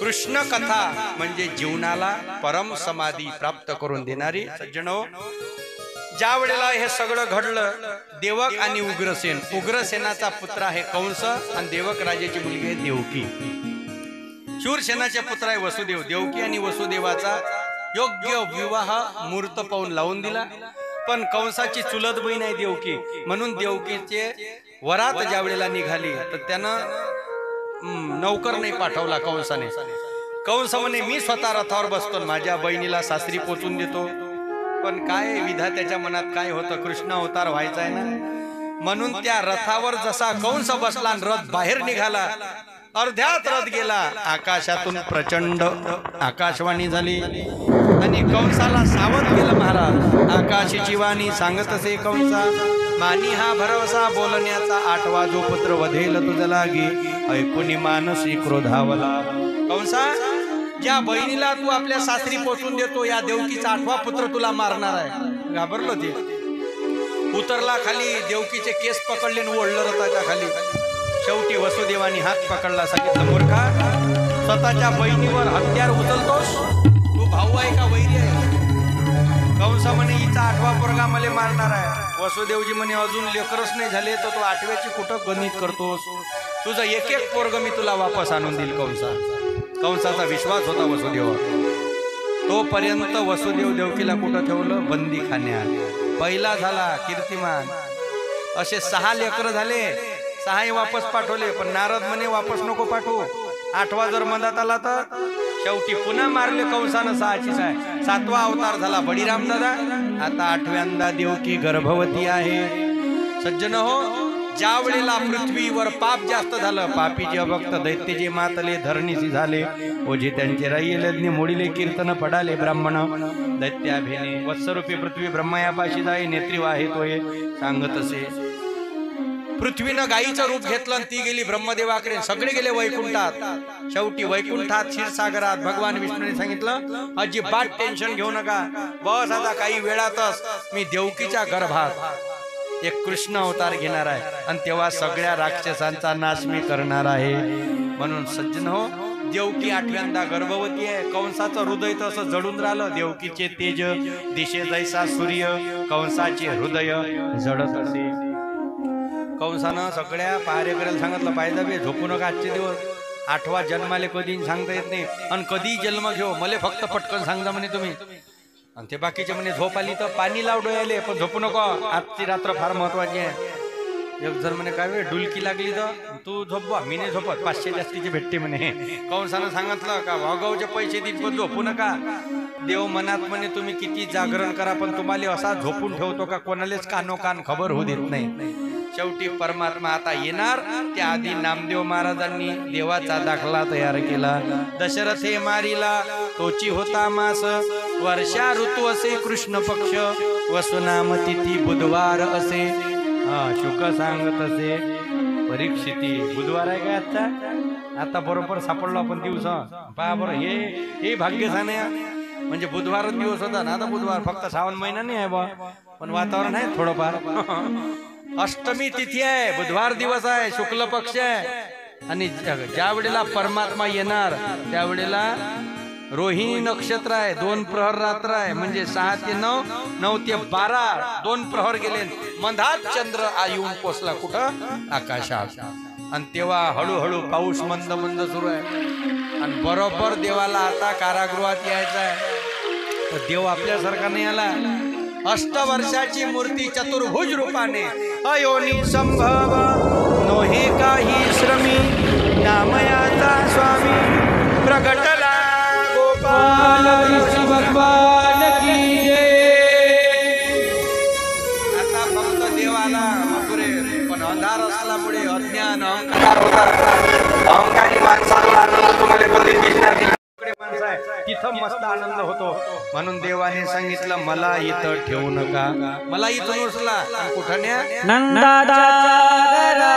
कृष्ण कथा म्हणजे जीवनाला परम समाधी प्राप्त करून देणारी। सज्जनो, ज्या वेळेला हे सगळं घडलं, देवक आणि उग्रसेन, उग्रसेनाचा पुत्र आहे कंस आणि देवक राजाची मुलगी आहे देवकी। शूरसेनाचे पुत्र आहे वसुदेव। देवकी आणि वसुदेवाचा योग्य विवाह मुहूर्त पाहून लावून दिला, पण कंसाची चुलत बहीण आहे देवकी, म्हणून देवकीचे वरात ज्या वेळेला निघाली तर त्यानं नौकर नाही पाठवला कंसाने। कंस म्हणे मी स्वतः रथावर बसतो, माझ्या बहिणीला सासरी पोचून देतो, पण काय विधात्याच्या मनात काय होतं, कृष्ण अवतार व्हायचा आहे ना, म्हणून त्या रथावर जसा कंस बसला आणि रथ बाहेर निघाला, अर्ध्यात रथ गेला, आकाशातून प्रचंड आकाशवाणी झाली आणि कंसाला सावध केलं महाराज। आकाशाची वाणी सांगत असे कंसा, मानी हा भरवसा बोलण्याचा, आठवा जो पुत्र वधेल तुझ लागी, ऐकुनी मानसी क्रोधावला। कंसा, ज्या बहिणीला तू आपल्या सासरी पोचून देतो, या देवकीचा आठवा पुत्र तुला मारणार आहे। घाबरलो ते, उतरला खाली, देवकीचे केस पकडले आणि ओढलं रथाच्या खाली। शेवटी वसुदेवानी हात पकडला, सांगितलं मूर्खा, स्वतःच्या बहिणीवर हत्यार उचलतोस, तू भाऊ आहे का वैरी आहे? कंस म्हणे हिचा आठवा पोरगा मला मारणार आहे। वसुदेवजी म्हणे अजून लेकरच नाही झाले तर तू आठव्याची कुठं गणित करतोस, तुझं एक एक पोरग मी तुला वापस आणून देईल कंसा। कंसाचा विश्वास होता वसुदेवावर। तोपर्यंत वसुदेव देवकीला कुठं ठेवलं? बंदीखान्यात। पहिला झाला कीर्तिमान, असे 6 लेकर झाले, 6ही वापस पाठवले, पण नारद म्हणे वापस नको पाठवू, 8वा जर मनात आला तर। शेवटी पुन्हा मारले कंसानं 6ची 6, 7वा अवतार झाला बळीराम दादा। आता 8व्यांदा देवकी गर्भवती आहे। सज्जन हो, ज्या वेळेला पृथ्वीवर पाप जास्त झालं, पापीचे अभक्त दैत्यजे मातले धरणीसी झाले, ओझे त्यांचे राहिले मोडीले, कीर्तन पडाले ब्राह्मण दैत्याभेने, वत्सरूपी पृथ्वी ब्रह्मयापाशी जाई, नेत्री वाहे तोये सांगत असे। पृथ्वीनं गायीचं रूप घेतलं आणि ती गेली ब्रह्मदेवाकडे, सगळे गेले वैकुंठात। शेवटी वैकुंठात क्षीरसागरात भगवान विष्णूने सांगितलं अजिबात टेन्शन घेऊ नका, बस आता काही वेळातच मी देवकीच्या गर्भात एक कृष्ण अवतार घेणार आहे आणि तेव्हा सगळ्या राक्षसांचा नाश मी करणार आहे। म्हणून सज्जन हो, देवकी 8व्यांदा गर्भवती आहे। कंसाचं हृदय तसं जडून राहिलं, देवकीचे तेज दिशे जैसा सूर्य, कंसाचे हृदय जडत असे। कंसानं सगळ्या पहारेकऱ्याला सांगितलं पाहिजे बे झोपू नका आजचे दिवस, 8वा जन्माले कधी सांगता येत नाही आणि कधी जन्म घेऊ, मला फक्त पटकन सांगा म्हणे तुम्ही। आणि ते बाकीचे म्हणे झोप आली तर पाणी लाव डोळ्याले, पण झोपू नको, आजची रात्र फार महत्वाची आहे। एक जण म्हणे काय वेळ डुलकी लागली तर तू झोप बा, मी नाही झोपत, 500 जास्तीचे भेटते म्हणे। कंसानं सांगितलं का वागावचे पैसे देत पण झोपू नका। देव मनात म्हणे तुम्ही किती जागरण करा, पण तुम्हाला असा झोपून ठेवतो का कोणालाच कानोकान खबर होऊ देत नाही। शेवटी परमात्मा आता येणार, त्याआधी नामदेव महाराजांनी देवाचा दाखला तयार केला। दशरथे मारिला तोची होता मास, वर्षा ऋतू असे कृष्ण पक्ष, वसुनाम तिथी बुधवार असे, शुक सांगत असे परीक्षिती। बुधवार आहे का आजचा? आता बरोबर सापडलो आपण दिवस, पहा बरं, हे भाग्यशान आहे, म्हणजे बुधवार दिवस होता ना। आता बुधवार फक्त श्रावण महिना नाही आहे बा, पण वातावरण आहे थोडंफार। अष्टमी तिथी आहे, बुधवार दिवस आहे, शुक्ल पक्ष आहे, आणि ज्या वेळेला परमात्मा येणार त्यावेळेला रोहिणी नक्षत्र आहे, 2 प्रहर रात्र आहे, म्हणजे 6 ते 9, 9 ते 12 2 प्रहर गेले, मधात चंद्र येऊन पोचला कुठं? आकाशात। आणि तेव्हा हळूहळू पाऊस मंद मंद सुरू आहे आणि बरोबर देवाला आता कारागृहात यायचं आहे, तर देव आपल्यासारखा नाही आला। अष्टवर्षाची मूर्ती चतुर्भुज रूपाने, अयोनी संभव नोहे काही श्रमी, नामयाचा स्वामी प्रगटला गोपाल कृष्ण भगवान की जय। आता फक्त देवाला मथुरे, पण अंधार असल्यामुळे अज्ञान अहंकार होता, अहंकारी माणसाला तुम्हाला कधी दिसणार नाही, तिथं मस्त आनंद होतो। म्हणून देवाने सांगितलं मला इथं ठेवू नका, मला इथं नसला कुठं न्या नंदादारा